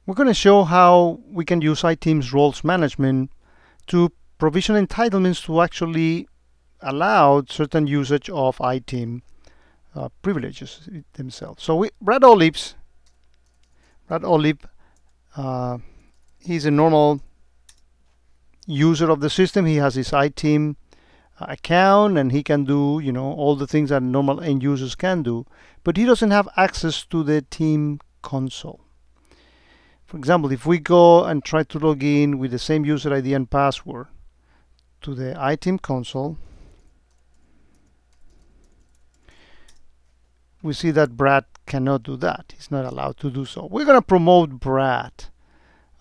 We're going to show how we can use iTeams roles management to provision entitlements to actually allow certain usage of iTeam privileges themselves. So Brad Olive, he's a normal user of the system. He has his iTeam account and he can do, you know, all the things that normal end users can do, but he doesn't have access to the team console. For example, if we go and try to log in with the same user ID and password to the iTeam console, we see that Brad cannot do that. He's not allowed to do so. We're going to promote Brad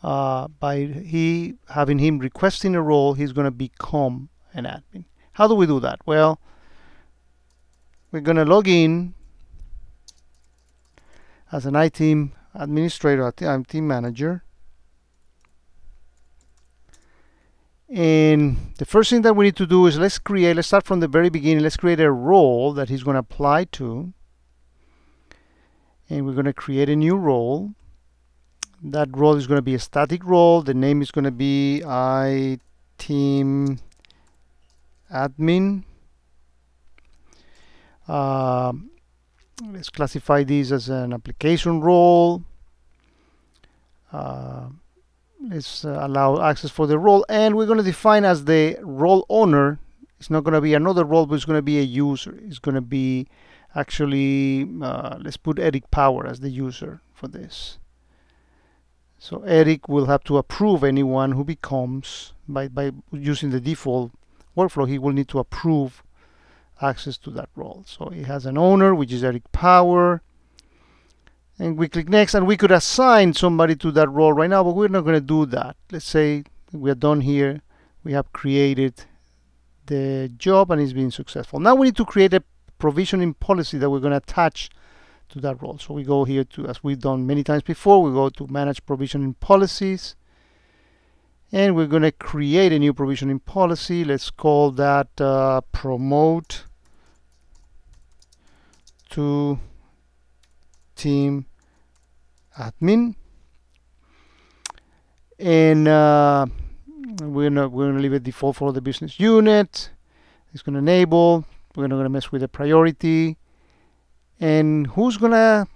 by having him requesting a role. He's going to become an admin. How do we do that? Well, we're going to log in as an iTeam administrator, iTeam manager. And the first thing that we need to do is let's start from the very beginning. Let's create a role that he's going to apply to. And we're going to create a new role. That role is going to be a static role. The name is going to be iTeam admin. Let's classify this as an application role. Let's allow access for the role, and we're going to define as the role owner. It's not going to be another role, but it's going to be a user. It's going to be actually, let's put Eric Power as the user for this. So Eric will have to approve anyone who becomes, by using the default workflow, he will need to approve access to that role. So it has an owner, which is Eric Power, and we click next, and we could assign somebody to that role right now, but we're not going to do that. Let's say we are done here. We have created the job and it's been successful. Now we need to create a provisioning policy that we're going to attach to that role. So we go here to, as we've done many times before, we go to manage provisioning policies, and we're going to create a new provisioning policy. Let's call that promote to team admin, and we're going to leave it default for the business unit. It's going to enable. We're not going to mess with the priority. And who's gonna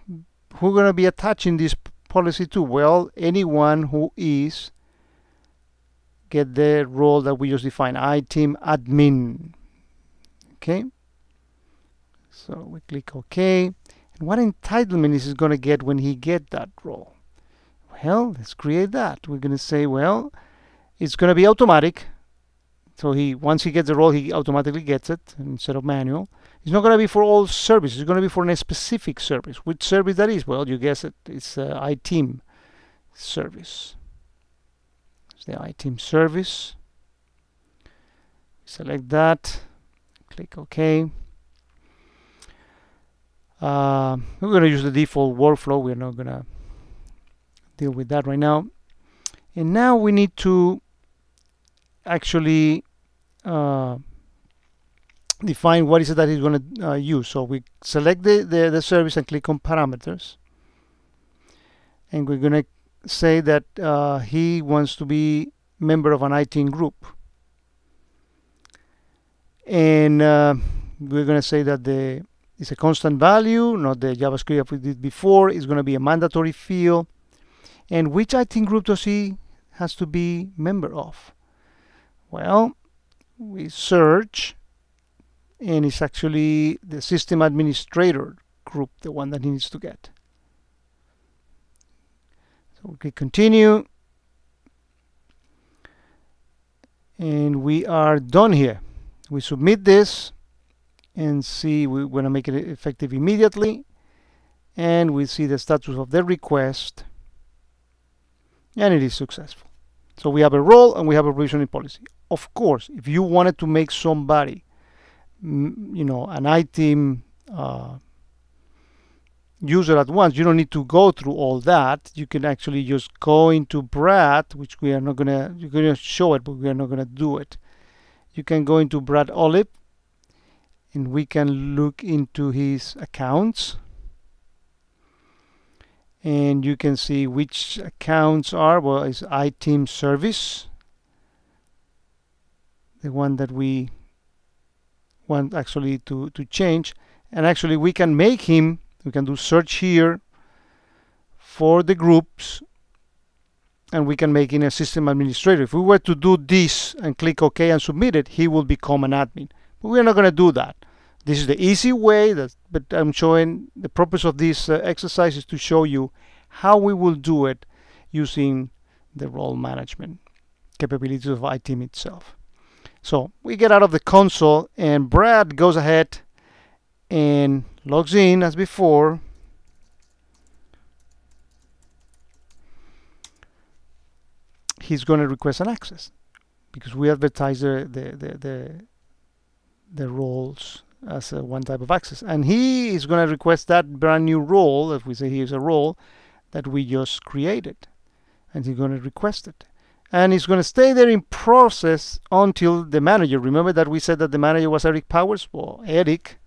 be attaching this policy to? Well, anyone who is get the role that we just defined, iTeam admin. Okay. So we click OK. And what entitlement is he going to get when he get that role? Well, let's create that. We're going to say, well, it's going to be automatic. So once he gets the role, he automatically gets it instead of manual. It's not going to be for all services. It's going to be for a specific service. Which service that is? Well, you guess it. It's iTeam service. It's the iTeam service. Select that. Click OK. We're going to use the default workflow. We're not going to deal with that right now. And now we need to actually define what is it that he's going to use. So we select the service and click on parameters, and we're going to say that he wants to be member of an iTeam group, and we're going to say that it's a constant value, not the JavaScript that we did before. It's going to be a mandatory field, and which iTeam group does he has to be member of? Well, we search, and it's actually the system administrator group, the one that he needs to get. So we click continue, and we are done here. We submit this and see, we want to make it effective immediately, and we see the status of the request, and it is successful. So we have a role and we have a provisioning policy. Of course, if you wanted to make somebody, you know, an iTeam user at once, you don't need to go through all that. You can actually just go into Brad, which we are not gonna, you're gonna show it, but we are not gonna do it. You can go into Brad Olive, and we can look into his accounts, and you can see which accounts are. Well, it's iTeam Service, the one that we want actually to change. And actually we can make him, we can do search here for the groups, and we can make him a system administrator. If we were to do this and click OK and submit it, he will become an admin. But we're not going to do that. This is the easy way, but I'm showing the purpose of this exercise is to show you how we will do it using the role management capabilities of iTeam itself. So we get out of the console, and Brad goes ahead and logs in as before. He's going to request an access because we advertise the roles as one type of access, and he is going to request that brand new role, if we say here's a role that we just created, and he's going to request it, and he's going to stay there in process until the manager. Remember that we said that the manager was Eric Powers? Well, Eric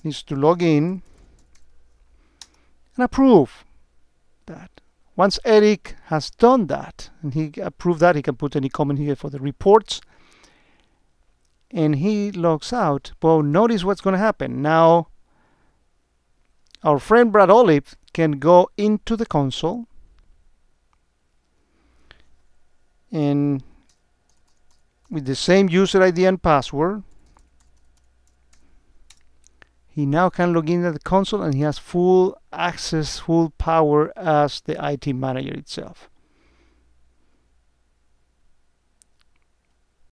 needs to log in and approve that. Once Eric has done that and he approved that, he can put any comment here for the reports, and he logs out. Well, notice what's going to happen. Now our friend Brad Olive can go into the console, and with the same user ID and password, he now can log in at the console, and he has full access, full power as the iTeam manager itself.